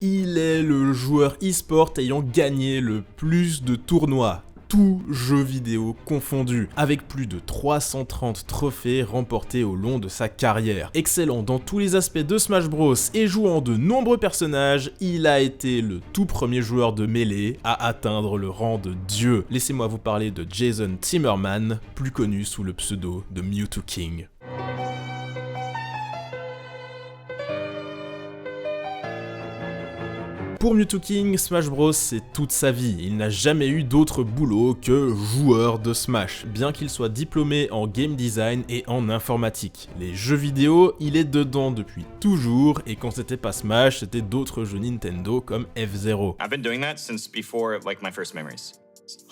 Il est le joueur e-sport ayant gagné le plus de tournois, tous jeux vidéo confondus, avec plus de 330 trophées remportés au long de sa carrière. Excellent dans tous les aspects de Smash Bros et jouant de nombreux personnages, il a été le tout premier joueur de Melee à atteindre le rang de dieu. Laissez-moi vous parler de Jason Timmerman, plus connu sous le pseudo de Mewtwo King. Pour Mewtwo King, Smash Bros c'est toute sa vie, il n'a jamais eu d'autre boulot que joueur de Smash, bien qu'il soit diplômé en game design et en informatique. Les jeux vidéo, il est dedans depuis toujours, et quand c'était pas Smash, c'était d'autres jeux Nintendo comme F-Zero. I've been doing that since before like my first memories.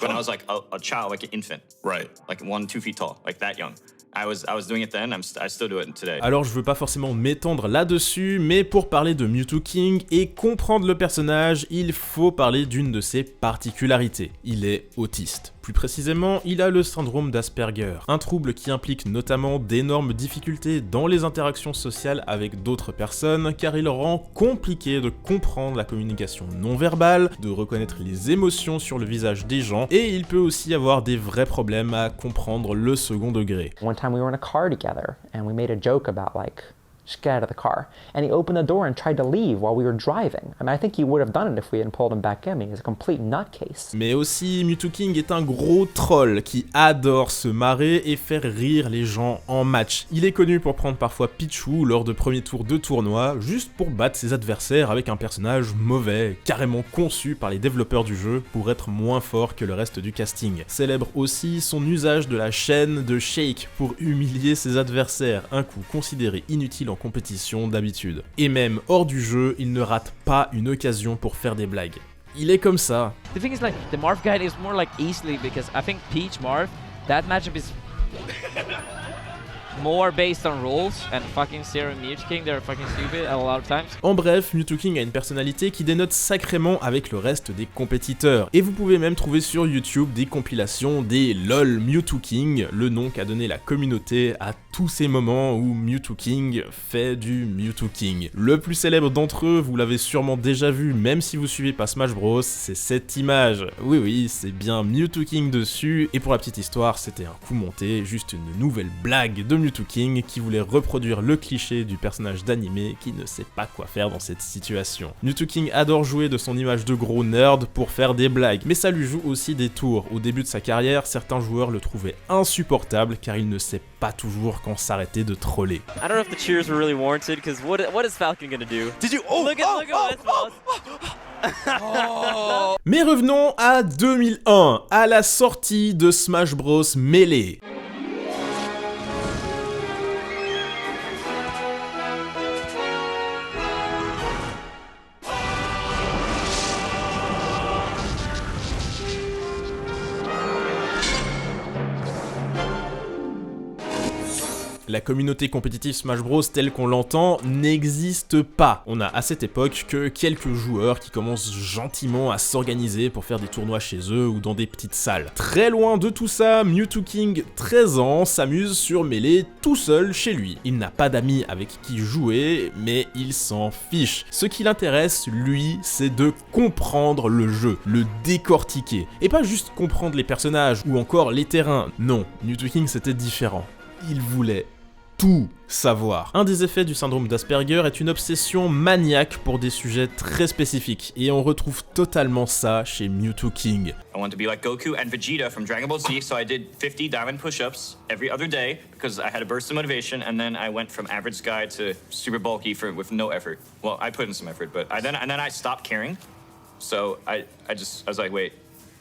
When I was like a child, like an infant. Right. Like 1-2 feet tall, like that young. I was doing it then, I still do it today. Alors je veux pas forcément m'étendre là-dessus, mais pour parler de Mewtwo King et comprendre le personnage, il faut parler d'une de ses particularités. Il est autiste. Plus précisément, il a le syndrome d'Asperger, un trouble qui implique notamment d'énormes difficultés dans les interactions sociales avec d'autres personnes, car il rend compliqué de comprendre la communication non verbale, de reconnaître les émotions sur le visage des gens, et il peut aussi avoir des vrais problèmes à comprendre le second degré. One time we were in a car together and we made a joke about like, just get out of the car. And he opened the door and tried to leave while we were driving. I mean, I think he would have done it if we hadn't pulled him back in. He's a complete nutcase. Mais aussi, Mewtwo King est un gros troll qui adore se marrer et faire rire les gens en match. Il est connu pour prendre parfois Pichu lors de premiers tours de tournoi, juste pour battre ses adversaires avec un personnage mauvais, carrément conçu par les développeurs du jeu pour être moins fort que le reste du casting. Célèbre aussi son usage de la chaîne de Shake pour humilier ses adversaires, un coup considéré inutile en compétition d'habitude. Et même hors du jeu, il ne rate pas une occasion pour faire des blagues. Il est comme ça. The thing is, like, the Marth guide is more like easily because I think Peach Marth, that matchup is more based on rules, and fucking Sarah and Mewtwo King, they're fucking stupid a lot of times. En bref, Mewtwo King a une personnalité qui dénote sacrément avec le reste des compétiteurs. Et vous pouvez même trouver sur YouTube des compilations des LOL Mewtwo King, le nom qu'a donné la communauté à tous ces moments où Mewtwo King fait du Mewtwo King. Le plus célèbre d'entre eux, vous l'avez sûrement déjà vu, même si vous suivez pas Smash Bros, c'est cette image. Oui, c'est bien Mewtwo King dessus, et pour la petite histoire, c'était un coup monté, juste une nouvelle blague de Mewtwo King qui voulait reproduire le cliché du personnage d'animé qui ne sait pas quoi faire dans cette situation. Mewtwo King adore jouer de son image de gros nerd pour faire des blagues, mais ça lui joue aussi des tours. Au début de sa carrière, certains joueurs le trouvaient insupportable car il ne sait pas toujours quand s'arrêter de troller. I don't know if the cheers were really warranted because what is Falcon gonna do? Did you? Look at this mouse. Mais revenons à 2001, à la sortie de Smash Bros Melee. La communauté compétitive Smash Bros telle qu'on l'entend n'existe pas. On a à cette époque que quelques joueurs qui commencent gentiment à s'organiser pour faire des tournois chez eux ou dans des petites salles. Très loin de tout ça, Mewtwo King, 13 ans, s'amuse sur Melee tout seul chez lui. Il n'a pas d'amis avec qui jouer, mais il s'en fiche. Ce qui l'intéresse, lui, c'est de comprendre le jeu, le décortiquer. Et pas juste comprendre les personnages ou encore les terrains. Non, Mewtwo King c'était différent. Il voulait tout savoir. Un des effets du syndrome d'Asperger est une obsession maniaque pour des sujets très spécifiques, et on retrouve totalement ça chez Mewtwo King. I want to be like Goku and Vegeta from Dragon Ball Z, so I did 50 diamond push-ups every other day because I had a burst of motivation, and then I went from average guy to super bulky with no effort. Well, I put in some effort, but then I stopped caring. So I was like, wait.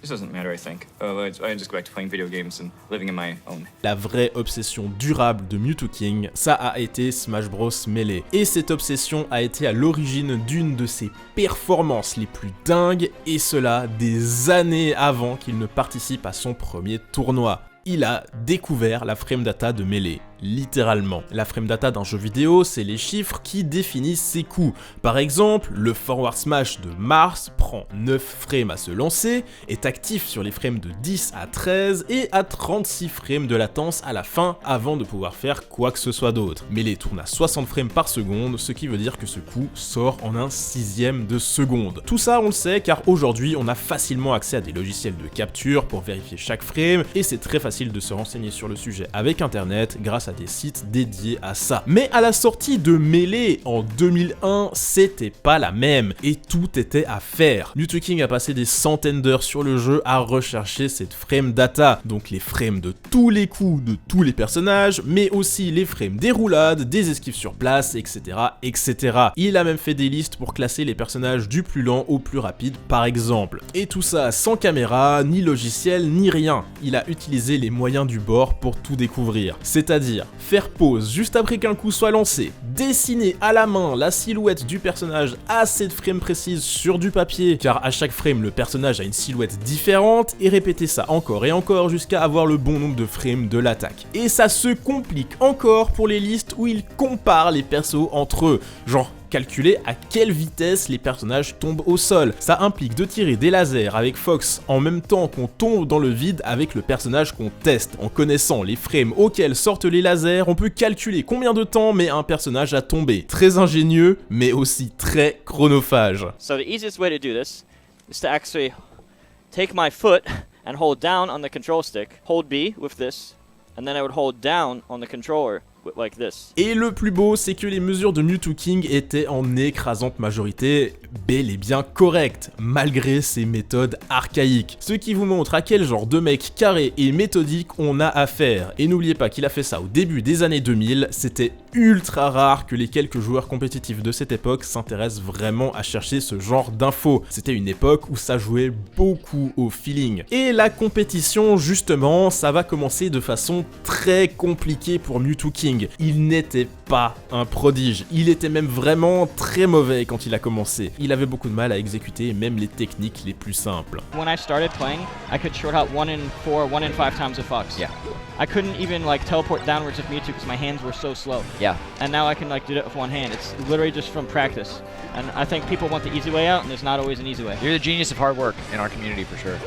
This doesn't matter, I think. I just go back to playing video games and living in my own. La vraie obsession durable de Mewtwo King, ça a été Smash Bros Melee. Et cette obsession a été à l'origine d'une de ses performances les plus dingues, et cela des années avant qu'il ne participe à son premier tournoi. Il a découvert la frame data de Melee, littéralement. La frame data d'un jeu vidéo, c'est les chiffres qui définissent ses coups. Par exemple, le forward smash de Mars prend 9 frames à se lancer, est actif sur les frames de 10 à 13 et à 36 frames de latence à la fin avant de pouvoir faire quoi que ce soit d'autre. Melee tourne à 60 frames par seconde, ce qui veut dire que ce coup sort en un sixième de seconde. Tout ça on le sait car aujourd'hui on a facilement accès à des logiciels de capture pour vérifier chaque frame et c'est très facile de se renseigner sur le sujet avec internet grâce à des sites dédiés à ça. Mais à la sortie de Melee en 2001, c'était pas la même et tout était à faire. Mew2King a passé des centaines d'heures sur le jeu à rechercher cette frame data, donc les frames de tous les coups de tous les personnages, mais aussi les frames des roulades, des esquives sur place, etc., etc. Il a même fait des listes pour classer les personnages du plus lent au plus rapide par exemple. Et tout ça sans caméra, ni logiciel, ni rien. Il a utilisé les moyens du bord pour tout découvrir. C'est-à-dire faire pause juste après qu'un coup soit lancé, dessiner à la main la silhouette du personnage à cette frame précise sur du papier, car à chaque frame le personnage a une silhouette différente, et répéter ça encore et encore jusqu'à avoir le bon nombre de frames de l'attaque. Et ça se complique encore pour les listes où il compare les persos entre eux, genre calculer à quelle vitesse les personnages tombent au sol. Ça implique de tirer des lasers avec Fox en même temps qu'on tombe dans le vide avec le personnage qu'on teste. En connaissant les frames auxquels sortent les lasers, on peut calculer combien de temps met un personnage à tomber. Très ingénieux, mais aussi très chronophage. So the easiest way to do this is to actually take my foot and hold down on the control stick, hold B with this, and then I would hold down on the controller like this. Et le plus beau, c'est que les mesures de Mew2King étaient en écrasante majorité bel et bien correctes, malgré ces méthodes archaïques. Ce qui vous montre à quel genre de mec carré et méthodique on a affaire. Et n'oubliez pas qu'il a fait ça au début des années 2000, c'était ultra rare que les quelques joueurs compétitifs de cette époque s'intéressent vraiment à chercher ce genre d'infos. C'était une époque où ça jouait beaucoup au feeling. Et la compétition, justement, ça va commencer de façon très compliquée pour Mew2King. Il n'était pas un prodige, il était même vraiment très mauvais quand il a commencé. Il avait beaucoup de mal à exécuter même les techniques les plus simples. When I started playing, I could short out 1 in 4, 1 in 5 times with Fox. Yeah. I couldn't even like teleport downwards with Mewtwo because my hands were so slow. Yeah. And now I can like do it with one hand. It's literally just from practice. And I think people want the easy way out, and there's not always an easy way. You're the genius of hard work in our community for sure.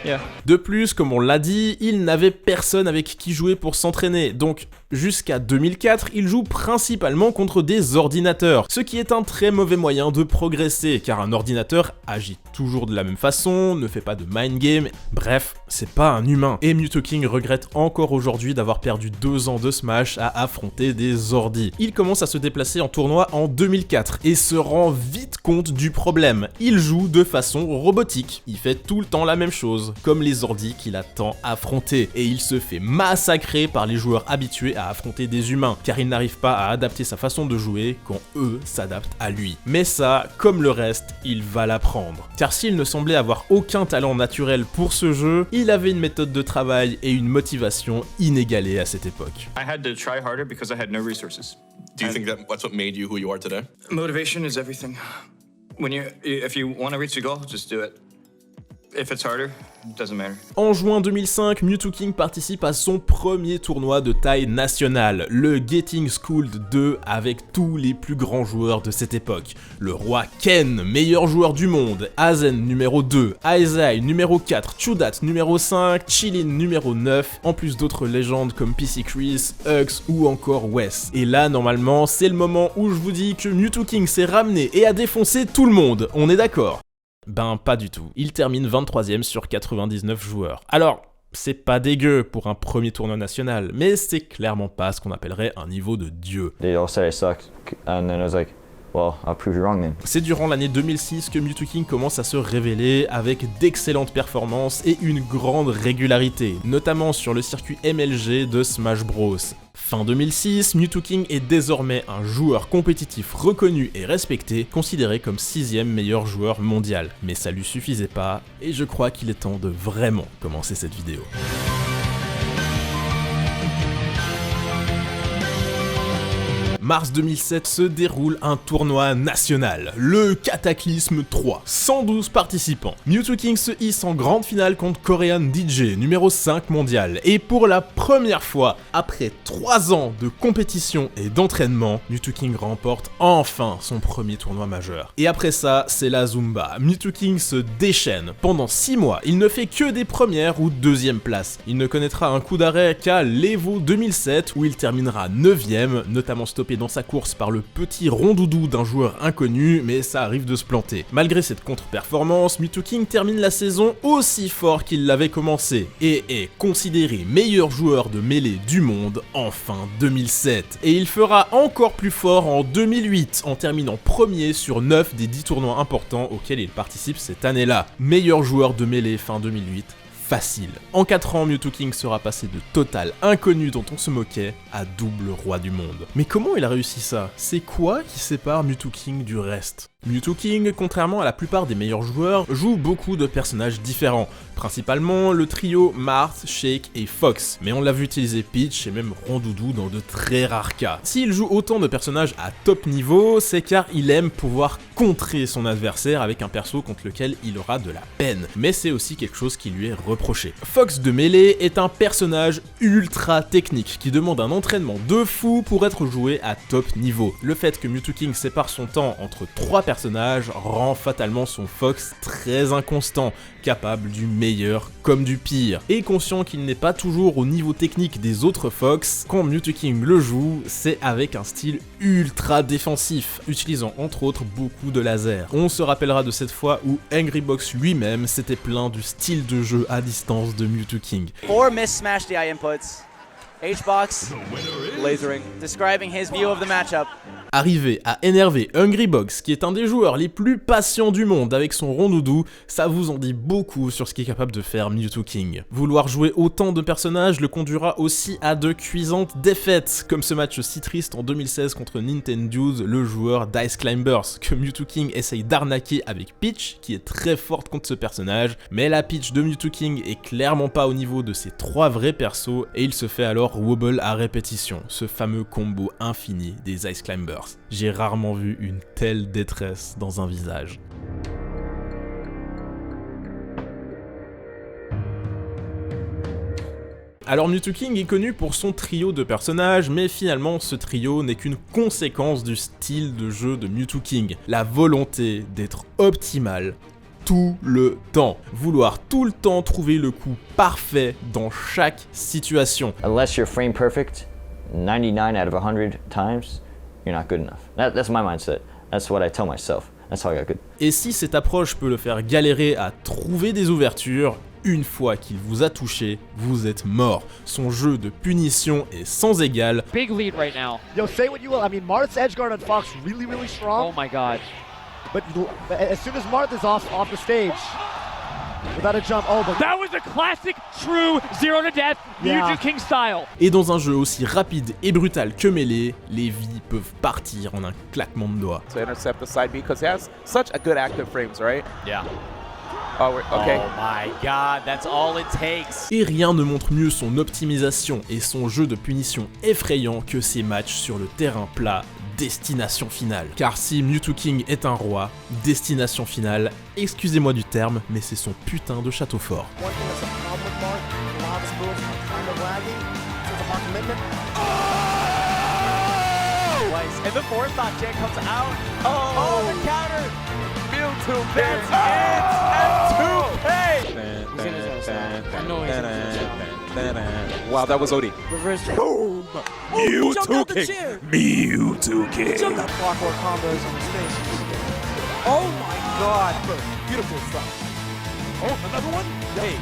Yeah. De plus, comme on l'a dit, il n'avait personne avec qui jouer pour s'entraîner, donc jusqu'à 2004, il joue principalement contre des ordinateurs, ce qui est un très mauvais moyen de progresser, car un ordinateur agit toujours de la même façon, ne fait pas de mind game, bref, c'est pas un humain. Et Mew2King regrette encore aujourd'hui d'avoir perdu 2 ans de Smash à affronter des ordis. Il commence à se déplacer en tournoi en 2004 et se rend vite compte du problème. Il joue de façon robotique, il fait tout le temps la même chose, comme les ordis qu'il a tant affrontés, et il se fait massacrer par les joueurs habitués à affronter des humains, car il n'arrive pas à adapter sa façon de jouer quand eux s'adaptent à lui. Mais ça, comme le reste, il va l'apprendre. Car s'il ne semblait avoir aucun talent naturel pour ce jeu, il avait une méthode de travail et une motivation inégalée à cette époque. I had to try harder because I had no resources. Do you think that's what made you who you are today? Motivation is everything. If you want to reach a goal, just do it. If it's harder, it doesn't matter. En juin 2005, Mew2King participe à son premier tournoi de taille nationale, le Getting Schooled 2, avec tous les plus grands joueurs de cette époque. Le roi Ken, meilleur joueur du monde, Azen numéro 2, Aizai numéro 4, Chudat numéro 5, Chilin numéro 9, en plus d'autres légendes comme PC Chris, Hux ou encore Wes. Et là, normalement, c'est le moment où je vous dis que Mew2King s'est ramené et a défoncé tout le monde, on est d'accord ? Ben pas du tout, il termine 23ème sur 99 joueurs. Alors, c'est pas dégueu pour un premier tournoi national, mais c'est clairement pas ce qu'on appellerait un niveau de dieu. They all said I sucked, and then I was like, well, I'll prove you wrong then. C'est durant l'année 2006 que Mew2King commence à se révéler avec d'excellentes performances et une grande régularité, notamment sur le circuit MLG de Smash Bros. Fin 2006, Mew2King est désormais un joueur compétitif reconnu et respecté, considéré comme 6ème meilleur joueur mondial. Mais ça lui suffisait pas, et je crois qu'il est temps de vraiment commencer cette vidéo. Mars 2007 se déroule un tournoi national, le Cataclysme 3. 112 participants. Mewtwo-King se hisse en grande finale contre Korean DJ, numéro 5 mondial. Et pour la première fois, après 3 ans de compétition et d'entraînement, Mewtwo-King remporte enfin son premier tournoi majeur. Et après ça, c'est la Zumba. Mewtwo-King se déchaîne. Pendant 6 mois, il ne fait que des premières ou deuxièmes places. Il ne connaîtra un coup d'arrêt qu'à l'Evo 2007 où il terminera 9ème, notamment stoppé dans sa course par le petit rondoudou d'un joueur inconnu, mais ça arrive de se planter. Malgré cette contre-performance, Mewtwo-King termine la saison aussi fort qu'il l'avait commencé et est considéré meilleur joueur de mêlée du monde en fin 2007. Et il fera encore plus fort en 2008 en terminant premier sur 9 des 10 tournois importants auxquels il participe cette année-là. Meilleur joueur de mêlée fin 2008. Facile. En 4 ans, Mewtwo-King sera passé de total inconnu dont on se moquait à double roi du monde. Mais comment il a réussi ça? C'est quoi qui sépare Mewtwo-King du reste? Mewtwo-King, contrairement à la plupart des meilleurs joueurs, joue beaucoup de personnages différents, principalement le trio Marth, Shake et Fox, mais on l'a vu utiliser Peach et même Rondoudou dans de très rares cas. S'il joue autant de personnages à top niveau, c'est car il aime pouvoir contrer son adversaire avec un perso contre lequel il aura de la peine, mais c'est aussi quelque chose qui lui est reproché. Fox de mêlée est un personnage ultra technique qui demande un entraînement de fou pour être joué à top niveau. Le fait que Mewtwo-King sépare son temps entre 3 personnages rend fatalement son Fox très inconstant, capable du meilleur comme du pire. Et conscient qu'il n'est pas toujours au niveau technique des autres Fox, quand Mewtwo-King le joue, c'est avec un style ultra défensif, utilisant entre autres beaucoup de lasers. On se rappellera de cette fois où Angrybox lui-même s'était plaint du style de jeu à distance de Mewtwo-King. 4 missed Smash DI inputs. H-Box lasering, describing his view of the matchup. Arriver à énerver Hungrybox, qui est un des joueurs les plus patients du monde avec son Rondoudou, ça vous en dit beaucoup sur ce qu'est capable de faire Mewtwo-King. Vouloir jouer autant de personnages le conduira aussi à de cuisantes défaites, comme ce match si triste en 2016 contre Nintendo's, le joueur d'Ice Climbers, que Mewtwo-King essaye d'arnaquer avec Peach, qui est très forte contre ce personnage, mais la Peach de Mewtwo-King est clairement pas au niveau de ses 3 vrais persos, et il se fait alors wobble à répétition, ce fameux combo infini des Ice Climbers. J'ai rarement vu une telle détresse dans un visage. Alors Mewtwo-King est connu pour son trio de personnages, mais finalement ce trio n'est qu'une conséquence du style de jeu de Mewtwo-King, la volonté d'être optimal tout le temps. Vouloir tout le temps trouver le coup parfait dans chaque situation. Unless you're frame perfect 99 out of 100 times, you're not good enough. That's my mindset. That's what I tell myself. That's how I got good. Et si cette approche peut le faire galérer à trouver des ouvertures, une fois qu'il vous a touché, vous êtes mort. Son jeu de punition est sans égal. Big lead right now. Yo, say what you will. I mean, Marth's edge guard on Fox really strong. Oh my god. But as soon as Marth is off the stage, without a jump, oh, but that was a classic, true zero to death Mewtwo-King style. Et dans un jeu aussi rapide et brutal que mêlé, les vies peuvent partir en un claquement de doigts. To intercept the side B because he has such a good active frames, right? Yeah. Oh, okay. Oh my god, that's all it takes. Et rien ne montre mieux son optimisation et son jeu de punition effrayant que ses matchs sur le terrain plat. Destination finale. Car si Mewtwo-King est un roi, destination finale, excusez-moi du terme, mais c'est son putain de château fort. And the force dot J comes out. Oh, the counter. Mewtwo, that's it. And 2K. Wow, that was OD. Reverse. Boom. Mewtwo-King. Mewtwo-King. Jump that clockwork combos on his face. Oh my god. Beautiful stuff. Oh, another one? Hey.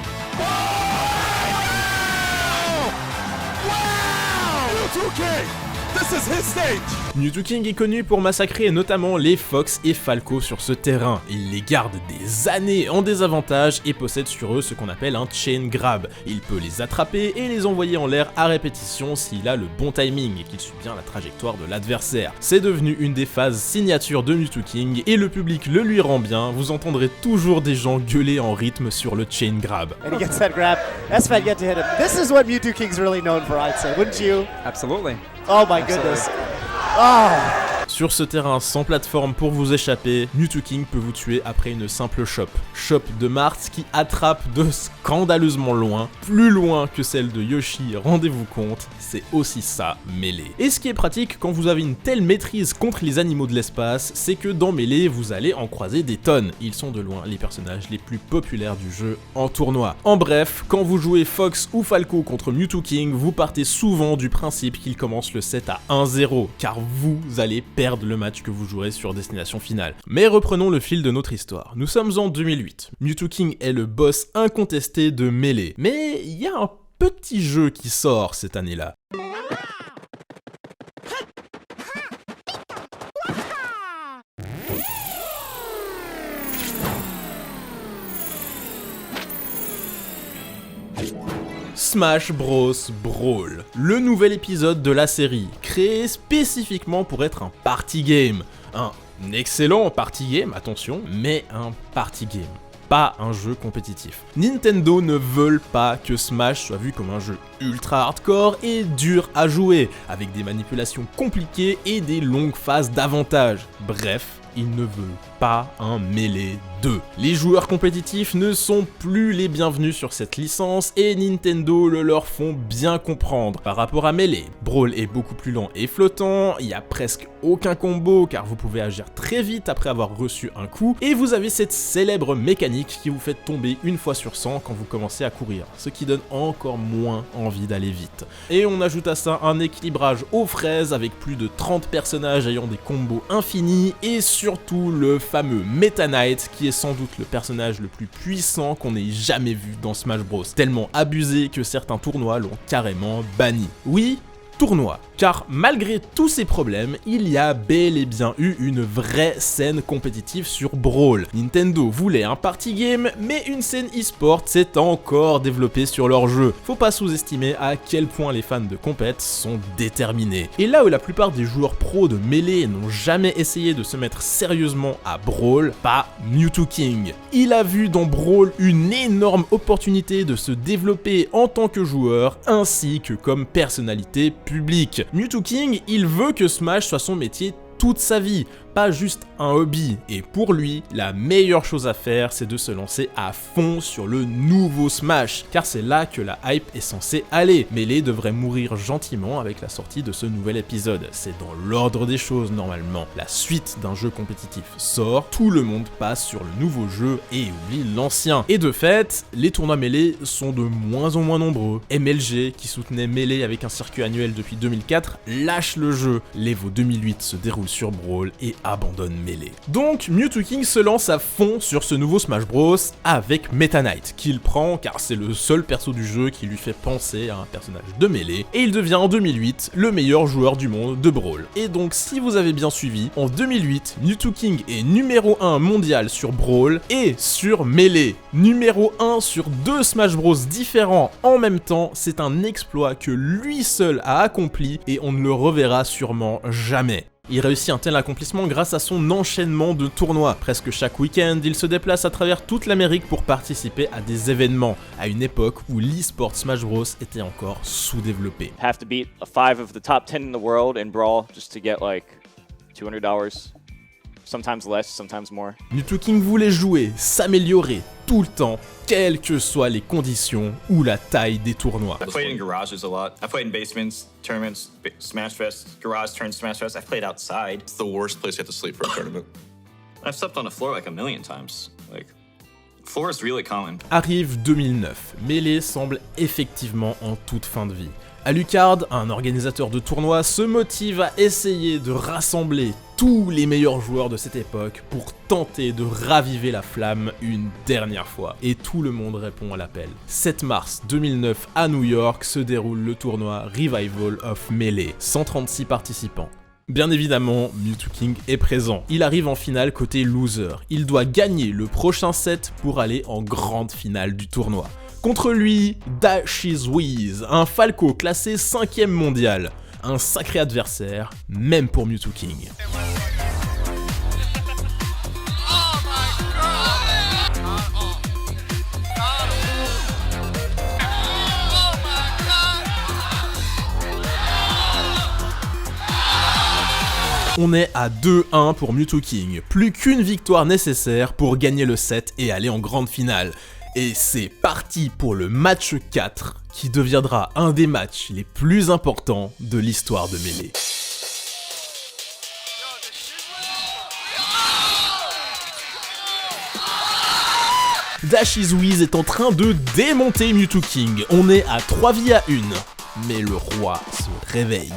Wow! Mewtwo-King! This is his stage! Mewtwo-King est connu pour massacrer notamment les Fox et Falco sur ce terrain. Il les garde des années en désavantage et possède sur eux ce qu'on appelle un chain grab. Il peut les attraper et les envoyer en l'air à répétition s'il a le bon timing et qu'il suit bien la trajectoire de l'adversaire. C'est devenu une des phases signatures de Mewtwo-King et le public le lui rend bien. Vous entendrez toujours des gens gueuler en rythme sur le chain grab. And he gets that grab. Esfand get to hit him. This is what Mewtwo-King's really known for, I'd say, wouldn't you? Absolutely. Oh my goodness. Sur ce terrain sans plateforme pour vous échapper, Mew2King peut vous tuer après une simple chope. Chope de Marth qui attrape de scandaleusement loin, plus loin que celle de Yoshi, rendez-vous compte, c'est aussi ça Melee. Et ce qui est pratique quand vous avez une telle maîtrise contre les animaux de l'espace, c'est que dans Melee, vous allez en croiser des tonnes. Ils sont de loin les personnages les plus populaires du jeu en tournoi. En bref, quand vous jouez Fox ou Falco contre Mew2King, vous partez souvent du principe qu'il commence le set à 1-0, car vous allez perdre le match que vous jouerez sur Destination Finale. Mais reprenons le fil de notre histoire. Nous sommes en 2008. Mew2King est le boss incontesté de Melee. Mais il y a un petit jeu qui sort cette année-là. Smash Bros Brawl, le nouvel épisode de la série, créé spécifiquement pour être un party game. Un excellent party game, attention, mais un party game. Pas un jeu compétitif. Nintendo ne veulent pas que Smash soit vu comme un jeu ultra hardcore et dur à jouer, avec des manipulations compliquées et des longues phases d'avantage. Bref, ils ne veulent pas un Melee 2. Les joueurs compétitifs ne sont plus les bienvenus sur cette licence et Nintendo le leur font bien comprendre. Par rapport à Melee, Brawl est beaucoup plus lent et flottant, il y a presque aucun combo car vous pouvez agir très vite après avoir reçu un coup et vous avez cette célèbre mécanique qui vous fait tomber une fois sur 100 quand vous commencez à courir, ce qui donne encore moins envie d'aller vite. Et on ajoute à ça un équilibrage aux fraises avec plus de 30 personnages ayant des combos infinis et surtout le fameux Meta Knight qui est sans doute le personnage le plus puissant qu'on ait jamais vu dans Smash Bros. Tellement abusé que certains tournois l'ont carrément banni. Oui, tournoi. Car malgré tous ces problèmes, il y a bel et bien eu une vraie scène compétitive sur Brawl. Nintendo voulait un party game, mais une scène e-sport s'est encore développée sur leur jeu. Faut pas sous-estimer à quel point les fans de compète sont déterminés. Et là où la plupart des joueurs pros de Melee n'ont jamais essayé de se mettre sérieusement à Brawl, pas Mew2King. Il a vu dans Brawl une énorme opportunité de se développer en tant que joueur, ainsi que comme personnalité publique. Mew2King, il veut que Smash soit son métier toute sa vie, pas juste un hobby. Et pour lui, la meilleure chose à faire, c'est de se lancer à fond sur le nouveau Smash, car c'est là que la hype est censée aller. Melee devrait mourir gentiment avec la sortie de ce nouvel épisode. C'est dans l'ordre des choses normalement. La suite d'un jeu compétitif sort, tout le monde passe sur le nouveau jeu et oublie l'ancien. Et de fait, les tournois Melee sont de moins en moins nombreux. MLG, qui soutenait Melee avec un circuit annuel depuis 2004, lâche le jeu. l'Evo 2008 se déroule sur Brawl et abandonne Melee. Donc Mew2King se lance à fond sur ce nouveau Smash Bros avec Meta Knight, qu'il prend car c'est le seul perso du jeu qui lui fait penser à un personnage de Melee, et il devient en 2008 le meilleur joueur du monde de Brawl. Et donc si vous avez bien suivi, en 2008, Mew2King est numéro 1 mondial sur Brawl et sur Melee. Numéro 1 sur 2 Smash Bros différents en même temps, c'est un exploit que lui seul a accompli et on ne le reverra sûrement jamais. Il réussit un tel accomplissement grâce à son enchaînement de tournois. Presque chaque week-end, il se déplace à travers toute l'Amérique pour participer à des événements, à une époque où l'e-sport Smash Bros était encore sous-développé. Have to beat 5 of the top 10 in the world in Brawl just to get like $200. Sometimes less, sometimes more. Mew2King voulait jouer, s'améliorer tout le temps, quelles que soient les conditions ou la taille des tournois. I've played in garages a lot. I've played in basements, tournaments, Smash Fest, garage turns Smash Fest. I've played outside. It's the worst place you have to sleep for a tournament. I've slept on the floor like a million times. Like, floor is really common. Arrive 2009. Melee semble effectivement en toute fin de vie. Alucard, un organisateur de tournois, se motive à essayer de rassembler tous les meilleurs joueurs de cette époque pour tenter de raviver la flamme une dernière fois. Et tout le monde répond à l'appel. 7 mars 2009 à New York se déroule le tournoi Revival of Melee. 136 participants. Bien évidemment, Mew2King est présent. Il arrive en finale côté loser. Il doit gagner le prochain set pour aller en grande finale du tournoi. Contre lui, Dashiz, un Falco classé 5ème mondial. Un sacré adversaire, même pour Mew2King. On est à 2-1 pour Mewtwo King, plus qu'une victoire nécessaire pour gagner le set et aller en grande finale. Et c'est parti pour le match 4, qui deviendra un des matchs les plus importants de l'histoire de Melee. Dashizuiz est en train de démonter Mewtwo King, on est à 3 vies à 1, mais le roi se réveille.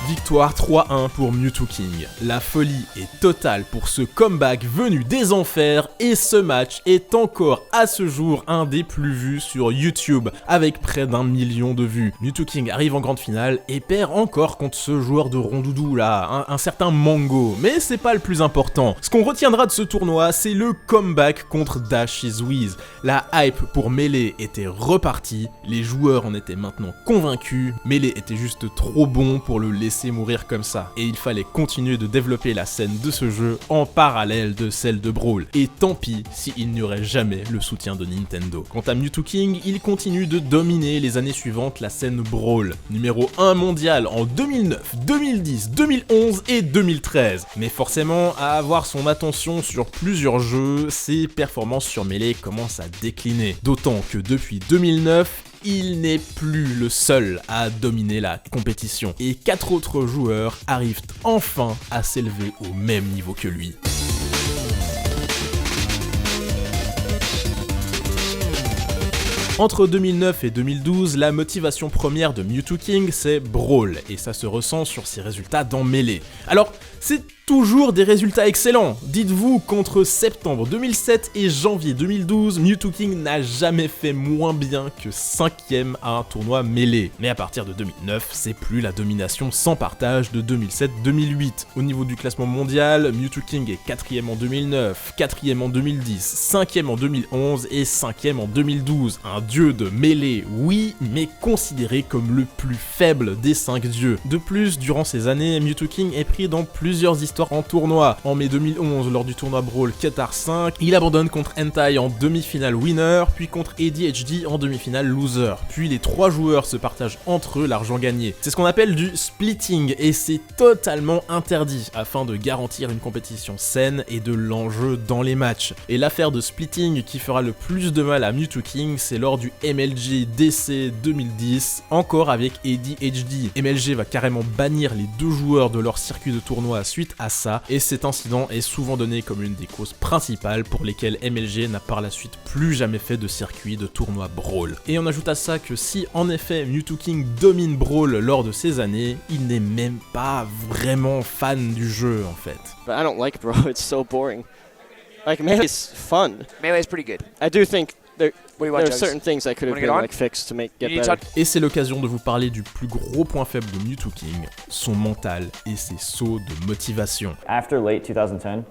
Victoire 3-1 pour Mewtwo King. La folie est totale pour ce comeback venu des enfers et ce match est encore à ce jour un des plus vus sur YouTube avec près d'1 million de vues. Mewtwo King arrive en grande finale et perd encore contre ce joueur de rondoudou là, un certain Mango, mais c'est pas le plus important. Ce qu'on retiendra de ce tournoi, c'est le comeback contre Dashizuiz. La hype pour Melee était repartie, les joueurs en étaient maintenant convaincus, Melee était juste trop bon pour le laisser mourir comme ça, et il fallait continuer de développer la scène de ce jeu en parallèle de celle de Brawl, et tant pis s'il n'y aurait jamais le soutien de Nintendo. Quant à Mewtwo King, il continue de dominer les années suivantes la scène Brawl, numéro 1 mondial en 2009, 2010, 2011 et 2013, mais forcément à avoir son attention sur plusieurs jeux, ses performances sur Melee commencent à décliner, d'autant que depuis 2009, il n'est plus le seul à dominer la compétition, et 4 autres joueurs arrivent enfin à s'élever au même niveau que lui. Entre 2009 et 2012, la motivation première de Mewtwo King, c'est Brawl, et ça se ressent sur ses résultats dans Melee. Alors, c'est toujours des résultats excellents. Dites-vous qu'entre septembre 2007 et janvier 2012, Mewtwo King n'a jamais fait moins bien que 5ème à un tournoi Melee. Mais à partir de 2009, c'est plus la domination sans partage de 2007-2008. Au niveau du classement mondial, Mewtwo King est 4ème en 2009, 4ème en 2010, 5ème en 2011 et 5ème en 2012. Un dieu de Melee, oui, mais considéré comme le plus faible des 5 dieux. De plus, durant ces années, Mewtwo King est pris dans plusieurs histoires en tournoi. En mai 2011, lors du tournoi Brawl Qatar 5, il abandonne contre Entei en demi-finale winner, puis contre ADHD en demi-finale loser. Puis les 3 joueurs se partagent entre eux l'argent gagné. C'est ce qu'on appelle du splitting, et c'est totalement interdit, afin de garantir une compétition saine et de l'enjeu dans les matchs. Et l'affaire de splitting qui fera le plus de mal à Mewtwo King, c'est lors du MLG DC 2010, encore avec ADHD. MLG va carrément bannir les 2 joueurs de leur circuit de tournoi suite à ça, et cet incident est souvent donné comme une des causes principales pour lesquelles MLG n'a par la suite plus jamais fait de circuit de tournoi Brawl. Et on ajoute à ça que si en effet Mewtwo King domine Brawl lors de ces années, il n'est même pas vraiment fan du jeu en fait. But I don't like Brawl, it's so boring. Like Melee is fun. Melee is pretty good. I do think there What do you are want, Jugs? certain things that could have Wanna get been on? like fixed to make You get need to better. talk- Et c'est l'occasion de vous parler du plus gros point faible de Mewtwo King, son mental et ses sauts de motivation. After late 2010,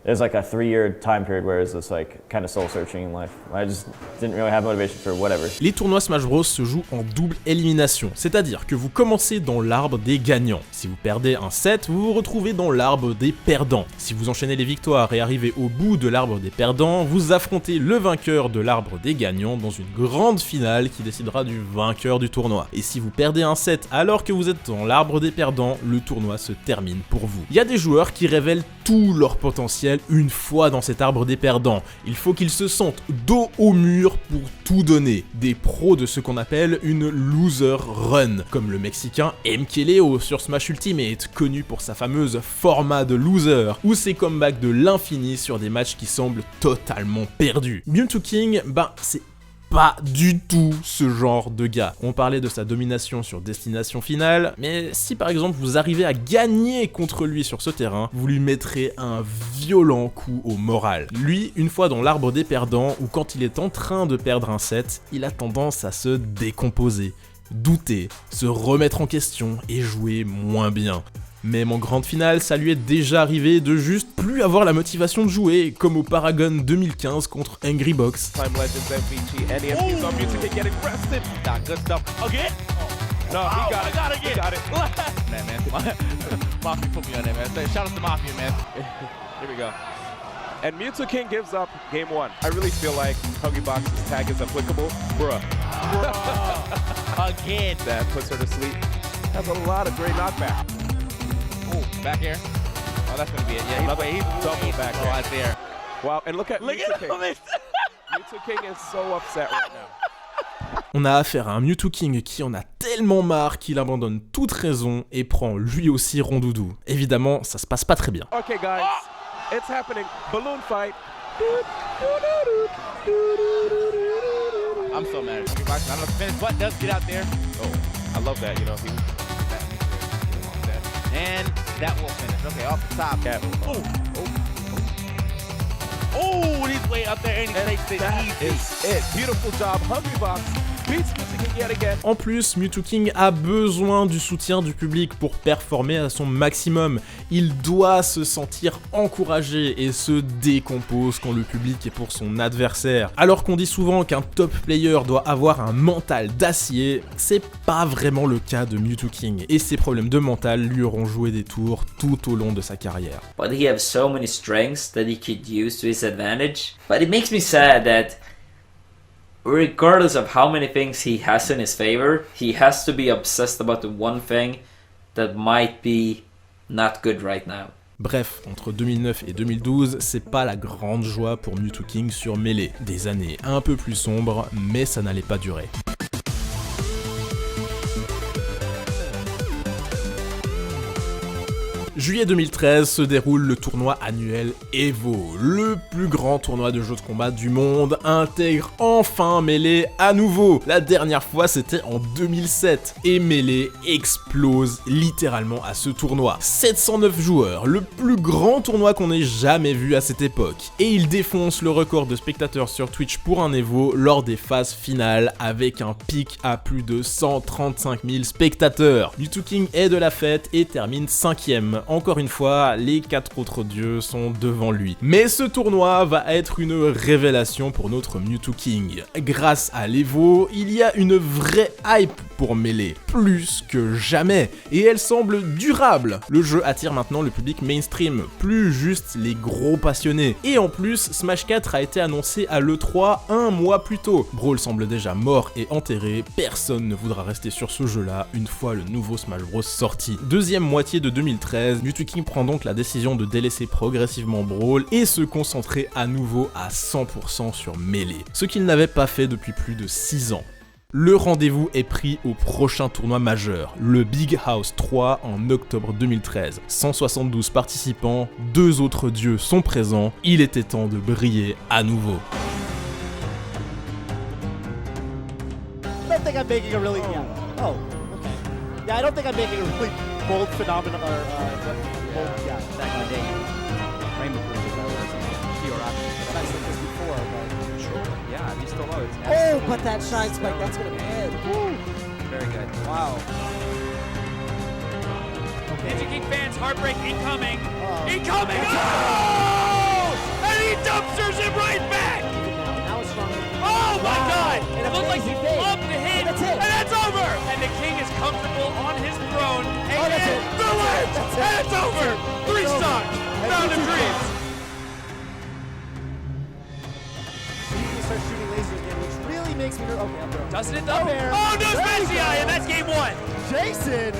there's like a 3-year time period where it's just like kind of soul searching in life. I just didn't really have motivation for whatever. Les tournois Smash Bros se jouent en double élimination, c'est-à-dire que vous commencez dans l'arbre des gagnants. Si vous perdez un set, vous vous retrouvez dans l'arbre des perdants. Si vous enchaînez les victoires et arrivez au bout de l'arbre des perdants, vous affrontez le vainqueur de l'arbre des gagnants dans une grande finale qui décidera du vainqueur du tournoi. Et si vous perdez un set alors que vous êtes dans l'arbre des perdants, le tournoi se termine pour vous. Il y a des joueurs qui révèlent tout leur potentiel une fois dans cet arbre des perdants. Il faut qu'ils se sentent dos au mur pour tout donner. Des pros de ce qu'on appelle une loser run, comme le mexicain MKLeo sur Smash Ultimate, connu pour sa fameuse format de loser, ou ses comebacks de l'infini sur des matchs qui semblent totalement perdus. Mewtwo King, c'est pas du tout ce genre de gars. On parlait de sa domination sur Destination Finale, mais si par exemple vous arrivez à gagner contre lui sur ce terrain, vous lui mettrez un violent coup au moral. Lui, une fois dans l'arbre des perdants, ou quand il est en train de perdre un set, il a tendance à se décomposer, douter, se remettre en question et jouer moins bien. Même en grande finale, ça lui est déjà arrivé de juste plus avoir la motivation de jouer, comme au Paragon 2015 contre Angry Box. Time Legends MVG, NESP's on Music King getting rested. Nah, good stuff. Again? No, he got it. He got it. Man. Mafia put me on there, man. Shout out to Mafia, man. Here we go. And Mewtwo King gives up game 1. I really feel like Huggybox's tag is applicable. Bruh. Again. That puts her to sleep. Has a lot of great knockback. Oh, back air. Oh, that's gonna be it. Yeah, he's double back air. Right there. Wow, and look at Mewtwo King. Mewtwo King is so upset right now. On a affaire à un Mewtwo King qui en a tellement marre qu'il abandonne toute raison et prend lui aussi Rondoudou. Évidemment, ça se passe pas très bien. Okay, guys. It's happening. Balloon fight. I'm so mad at you. I don't know if finish, but does get out there. Oh, I love that. You know, and that will finish. Okay, off the top. Yeah. Oh, he's way up there and he takes it easy. It. Beautiful job, Huggybox. Beats Mewtwo King yet again. En plus, Mewtwo King a besoin du soutien du public pour performer à son maximum. Il doit se sentir encouragé et se décompose quand le public est pour son adversaire. Alors qu'on dit souvent qu'un top player doit avoir un mental d'acier, c'est pas vraiment le cas de Mewtwo King. Et ses problèmes de mental lui auront joué des tours tout au long de sa carrière. But he has so many strengths that he could use to his advantage. But it makes me sad that regardless of how many things he has in his favor, he has to be obsessed about the one thing that might be not good right now. Bref, entre 2009 et 2012, c'est pas la grande joie pour Mewtwo King sur Melee. Des années un peu plus sombres, mais ça n'allait pas durer. Juillet 2013 se déroule le tournoi annuel EVO. Le plus grand tournoi de jeux de combat du monde intègre enfin Melee à nouveau. La dernière fois c'était en 2007 et Melee explose littéralement à ce tournoi. 709 joueurs, le plus grand tournoi qu'on ait jamais vu à cette époque. Et il défonce le record de spectateurs sur Twitch pour un EVO lors des phases finales avec un pic à plus de 135 000 spectateurs. Mewtwo King est de la fête et termine 5ème. Encore une fois, les 4 autres dieux sont devant lui. Mais ce tournoi va être une révélation pour notre Mewtwo King. Grâce à l'Evo, il y a une vraie hype pour Melee, plus que jamais, et elle semble durable. Le jeu attire maintenant le public mainstream, plus juste les gros passionnés. Et en plus, Smash 4 a été annoncé à l'E3 un mois plus tôt. Brawl semble déjà mort et enterré, personne ne voudra rester sur ce jeu-là une fois le nouveau Smash Bros sorti. Deuxième moitié de 2013, Mewtwo King prend donc la décision de délaisser progressivement Brawl et se concentrer à nouveau à 100% sur Melee, ce qu'il n'avait pas fait depuis plus de 6 ans. Le rendez-vous est pris au prochain tournoi majeur, le Big House 3 en octobre 2013. 172 participants, 2 autres dieux sont présents, il était temps de briller à nouveau. I don't think I'm making a really I don't think I'm making a really bold phenomenon or bold, back in the day. Rainbow Cruise or something. Pure option. I've said this before, but sure. Yeah, you still know it's. Oh, but that shine spike, that's gonna be good. Woo. Very good. Wow. Ninja King fans, heartbreak incoming. Incoming! Oh! And he dumpsters him right back! Now it's strong. Oh my God! And It looked like he loved to hit, and that's over! And the King is comfortable on his throne, and that's it. the ledge, and it's over! 3 stars, Round of Dreams. He starts shooting lasers again, which really makes me nervous. Okay, I'm broke. Doesn't it though? Oh, no Spezia, and that's game 1! Jason!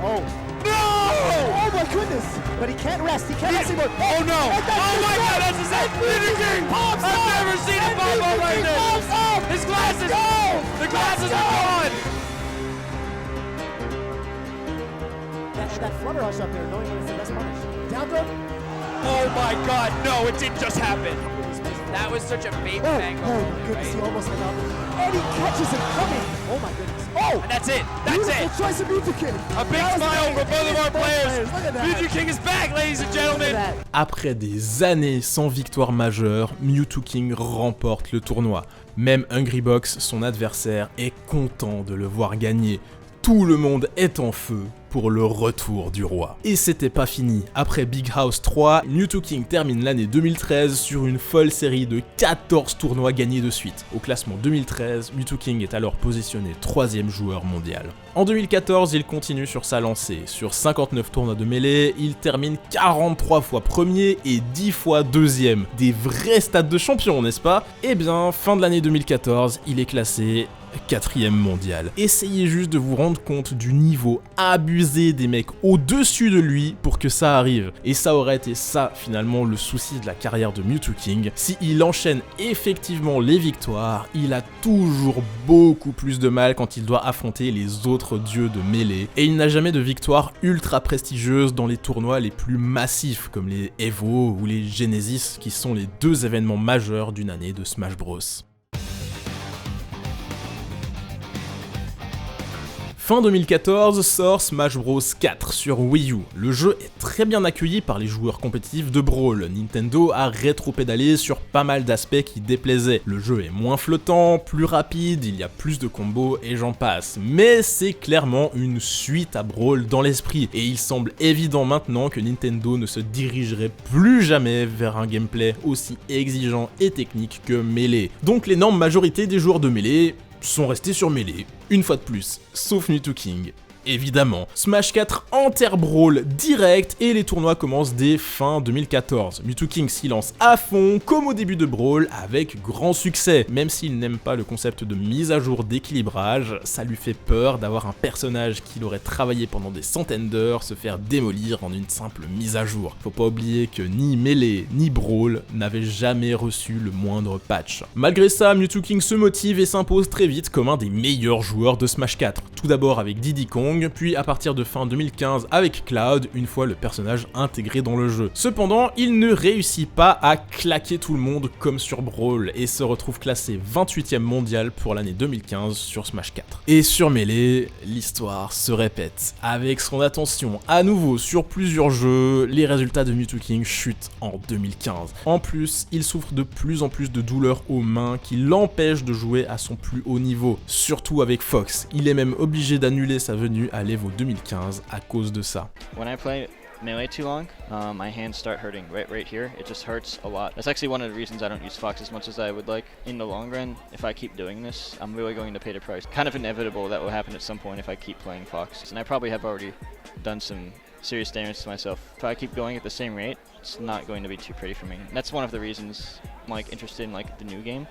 Oh. No! Oh my goodness! But he can't rest. He can't rest anymore. Oh no! Oh my God! That's the same. Ninja King! I've never seen a bomb like this. His glasses. The glasses are gone. That flutter rush up there, knowing when it's the best punish. Down throw. Oh my God! No, it didn't just happen. That was such a bait bang. Oh my goodness! He almost went up. And he catches it coming. Oh my goodness. Oh! And that's it. That's it. Choice of Mewtwo King. A big smile for both of our players. Mewtwo King is back, ladies and gentlemen. Après des années sans victoire majeure, Mewtwo King remporte le tournoi. Même Hungrybox, son adversaire, est content de le voir gagner. tout le monde est en feu pour le retour du roi. Et c'était pas fini. Après Big House 3, Mew2King termine l'année 2013 sur une folle série de 14 tournois gagnés de suite. Au classement 2013, Mew2King est alors positionné 3e joueur mondial. En 2014, il continue sur sa lancée. Sur 59 tournois de mêlée, il termine 43 fois premier et 10 fois deuxième. Des vrais stades de champion, n'est-ce pas? Eh bien, fin de l'année 2014, il est classé 4e mondial. Essayez juste de vous rendre compte du niveau abusé des mecs au-dessus de lui pour que ça arrive. Et ça aurait été ça finalement le souci de la carrière de Mew2King. Si il enchaîne effectivement les victoires, il a toujours beaucoup plus de mal quand il doit affronter les autres dieux de mêlée. Et il n'a jamais de victoire ultra prestigieuse dans les tournois les plus massifs comme les Evo ou les Genesis qui sont les 2 événements majeurs d'une année de Smash Bros. Fin 2014 sort Smash Bros 4 sur Wii U. Le jeu est très bien accueilli par les joueurs compétitifs de Brawl. Nintendo a rétro-pédalé sur pas mal d'aspects qui déplaisaient. Le jeu est moins flottant, plus rapide, il y a plus de combos et j'en passe. Mais c'est clairement une suite à Brawl dans l'esprit. Et il semble évident maintenant que Nintendo ne se dirigerait plus jamais vers un gameplay aussi exigeant et technique que Melee. Donc l'énorme majorité des joueurs de Melee sont restés sur Melee, une fois de plus, sauf Mew2King. Évidemment, Smash 4 enterre Brawl direct et les tournois commencent dès fin 2014. Mew2King s'y lance à fond, comme au début de Brawl, avec grand succès. Même s'il n'aime pas le concept de mise à jour d'équilibrage, ça lui fait peur d'avoir un personnage qu'il aurait travaillé pendant des centaines d'heures se faire démolir en une simple mise à jour. Faut pas oublier que ni Melee ni Brawl n'avaient jamais reçu le moindre patch. Malgré ça, Mew2King se motive et s'impose très vite comme un des meilleurs joueurs de Smash 4. Tout d'abord avec Diddy Kong, puis à partir de fin 2015 avec Cloud, une fois le personnage intégré dans le jeu. Cependant, il ne réussit pas à claquer tout le monde comme sur Brawl et se retrouve classé 28e mondial pour l'année 2015 sur Smash 4. Et sur Melee, l'histoire se répète. Avec son attention à nouveau sur plusieurs jeux, les résultats de Mew2King chutent en 2015. En plus, il souffre de plus en plus de douleurs aux mains qui l'empêchent de jouer à son plus haut niveau, surtout avec Fox. Il est même obligé d'annuler sa venue à l'Evo 2015 à cause de ça. When I play Melee too long, my hands start hurting right here. It just hurts a lot. That's actually one of the reasons I don't use Fox as much as I would like. In the long run, if I keep doing this, I'm really going to pay the price. Kind of inevitable that will happen at some point if I keep playing Fox. And I probably have already done some serious damage to myself. If I keep going at the same rate, it's not going to be too pretty for me. And that's one of the reasons I'm like interested in like the new game.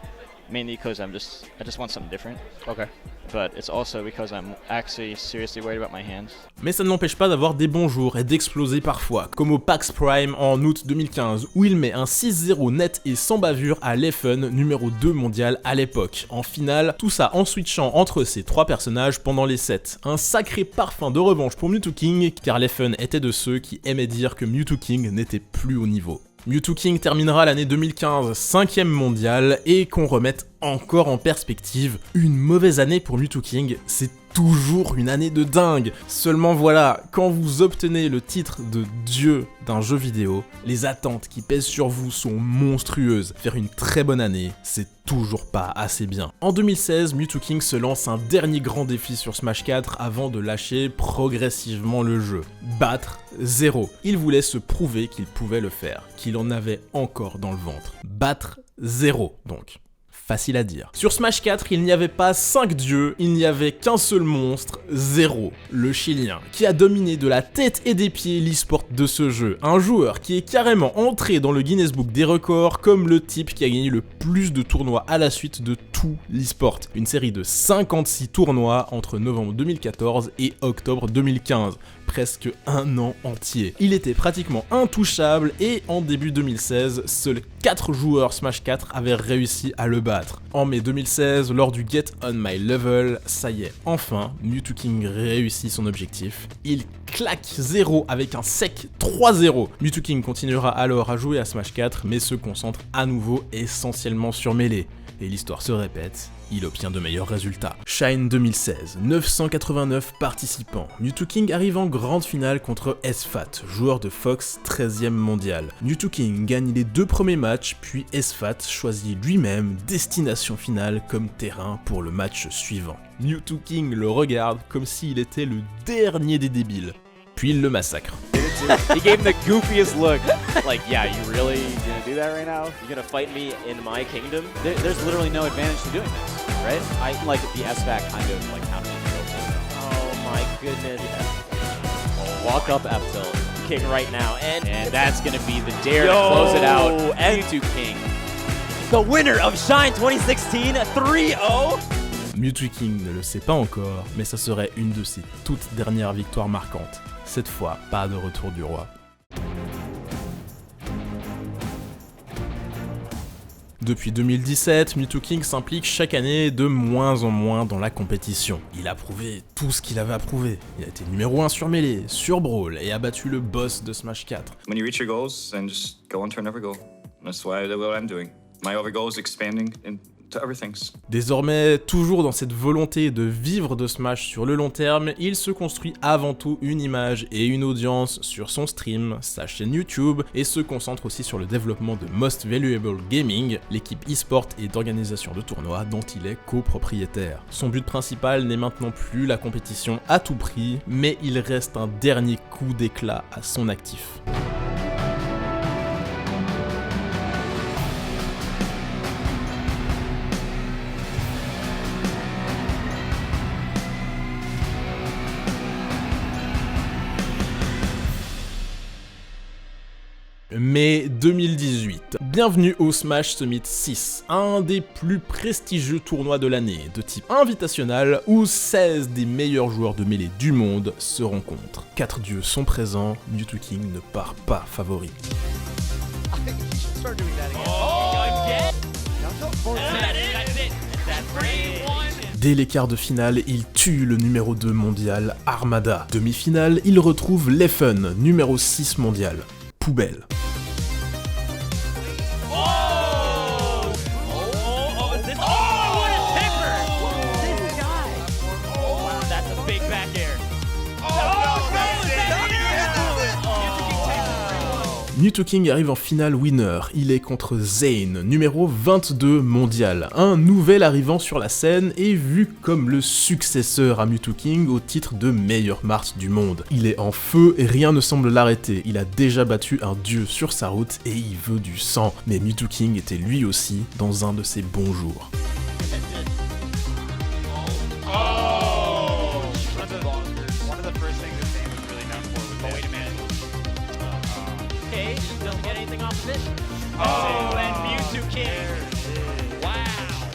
Mainly because I just want something different. Okay. But it's also because I'm actually seriously worried about my hands. Mais ça ne l'empêche pas d'avoir des bons jours et d'exploser parfois, comme au PAX Prime en août 2015, où il met un 6-0 net et sans bavure à Leffen, numéro 2 mondial à l'époque. En finale, tout ça en switchant entre ces 3 personnages pendant les sets. Un sacré parfum de revanche pour Mew2King, car Leffen était de ceux qui aimaient dire que Mew2King n'était plus au niveau. Mew2King terminera l'année 2015 5e mondial et qu'on remette encore en perspective, une mauvaise année pour Mew2King, c'est toujours une année de dingue. Seulement voilà, quand vous obtenez le titre de dieu d'un jeu vidéo, les attentes qui pèsent sur vous sont monstrueuses. Faire une très bonne année, c'est toujours pas assez bien. En 2016, Mew2King se lance un dernier grand défi sur Smash 4 avant de lâcher progressivement le jeu. Battre 0. Il voulait se prouver qu'il pouvait le faire, qu'il en avait encore dans le ventre. Battre 0 donc. Facile à dire. Sur Smash 4, il n'y avait pas 5 dieux, il n'y avait qu'un seul monstre, 0, le Chilien, qui a dominé de la tête et des pieds l'e-sport de ce jeu. Un joueur qui est carrément entré dans le Guinness Book des records comme le type qui a gagné le plus de tournois à la suite de tout l'e-sport. Une série de 56 tournois entre novembre 2014 et octobre 2015. Presque un an entier. Il était pratiquement intouchable et en début 2016, seuls 4 joueurs Smash 4 avaient réussi à le battre. En mai 2016, lors du Get On My Level, ça y est, enfin, Mew2King réussit son objectif. Il claque 0 avec un sec 3-0. Mew2King continuera alors à jouer à Smash 4 mais se concentre à nouveau essentiellement sur Melee. et l'histoire se répète, il obtient de meilleurs résultats. Shine 2016, 989 participants. Mewtwo arrive en grande finale contre SFAT, joueur de Fox 13e mondial. Mewtwo gagne les 2 premiers matchs, puis SFAT choisit lui-même destination finale comme terrain pour le match suivant. Mewtwo le regarde comme s'il était le dernier des débiles, puis il le massacre. He gave him the goofiest look. Like, yeah, you really gonna do that right now? You gonna fight me in my kingdom? There's literally no advantage to doing this, right? I like the SVAC kind of like counter control. Oh my goodness. Walk up F tilt, kick right now, and that's gonna be the dare to close it out. Mewtwo King, the winner of Shine 2016, 3-0. Mewtwo ne le sait pas encore, mais ça serait une de ses toutes dernières victoires marquantes. Cette fois, pas de retour du roi. Depuis 2017, Mewtwo s'implique chaque année de moins en moins dans la compétition. Il a prouvé tout ce qu'il avait à prouver. Il a été numéro 1 sur Melee, sur Brawl et a battu le boss de Smash 4. When you reach your goals, then just go on to another goal. That's what I'm doing. My other goal is expanding into other things. Désormais, toujours dans cette volonté de vivre de Smash sur le long terme, il se construit avant tout une image et une audience sur son stream, sa chaîne YouTube, et se concentre aussi sur le développement de Most Valuable Gaming, l'équipe e-sport et d'organisation de tournois dont il est copropriétaire. Son but principal n'est maintenant plus la compétition à tout prix, mais il reste un dernier coup d'éclat à son actif. Mai 2018. Bienvenue au Smash Summit 6, un des plus prestigieux tournois de l'année, de type invitational, où 16 des meilleurs joueurs de mêlée du monde se rencontrent. 4 dieux sont présents, Mewtwo ne part pas favori. Dès les quarts de finale, il tue le numéro 2 mondial, Armada. Demi-finale, il retrouve Leffen, numéro 6 mondial. Poubelle. Mewtwo arrive en finale winner, il est contre Zane, numéro 22 mondial, un nouvel arrivant sur la scène et vu comme le successeur à Mewtwo au titre de meilleur Mars du monde. Il est en feu et rien ne semble l'arrêter, il a déjà battu un dieu sur sa route et il veut du sang, mais Mewtwo était lui aussi dans un de ses bons jours.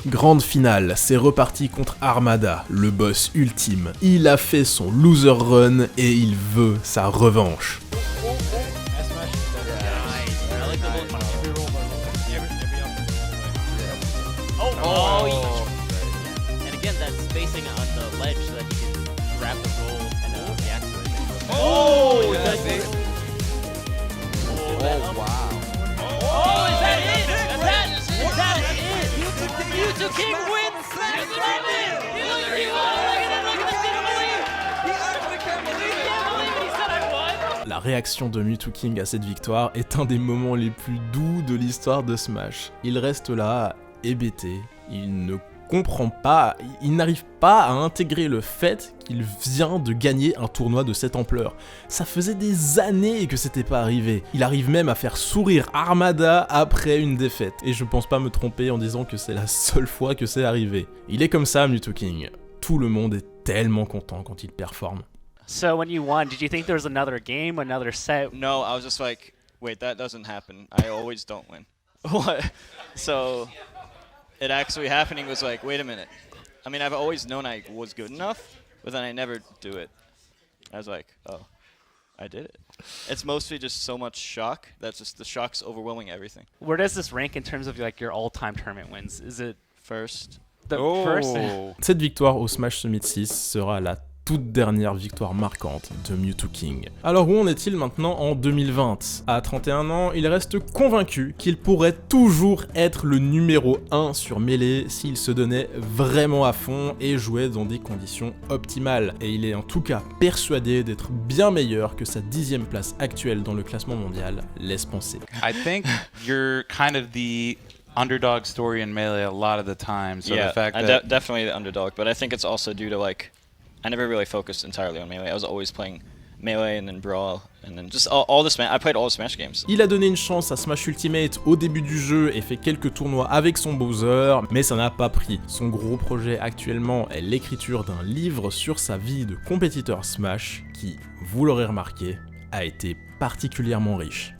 Grande finale, c'est reparti contre Armada, le boss ultime. Il a fait son loser run et il veut sa revanche. La réaction de Mewtwo à cette victoire est un des moments les plus doux de l'histoire de Smash. Il reste là, hébété, il ne comprend pas, il n'arrive pas à intégrer le fait qu'il vient de gagner un tournoi de cette ampleur. Ça faisait des années que c'était pas arrivé. Il arrive même à faire sourire Armada après une défaite. Et je pense pas me tromper en disant que c'est la seule fois que c'est arrivé. Il est comme ça, Mewtwo Tout le monde est tellement content quand il performe. So when you won, did you think there was another game, another set? No, I was just like, wait, that doesn't happen. I always don't win. What? So it actually happening was like, wait a minute. I mean, I've always known I was good enough, but then I never do it. I was like, oh, I did it. It's mostly just so much shock. That's just the shock's overwhelming everything. Where does this rank in terms of like your all-time tournament wins? Is it first? The first? Cette victoire au Smash Summit 6 sera la toute dernière victoire marquante de Mew2King. Alors où en est-il maintenant en 2020 ? À 31 ans, il reste convaincu qu'il pourrait toujours être le numéro 1 sur Melee s'il se donnait vraiment à fond et jouait dans des conditions optimales. Et il est en tout cas persuadé d'être bien meilleur que sa 10e place actuelle dans le classement mondial laisse penser. I think you're kind of the underdog story in Melee a lot of the time. So yeah, the fact that definitely the underdog, but I think it's also due to like I never really focused entirely on Melee. I was always playing Melee and then Brawl and then just all the Smash. I played all the Smash games. Il a donné une chance à Smash Ultimate au début du jeu et fait quelques tournois avec son Bowser, mais ça n'a pas pris. Son gros projet actuellement est l'écriture d'un livre sur sa vie de compétiteur Smash qui, vous l'aurez remarqué, a été particulièrement riche.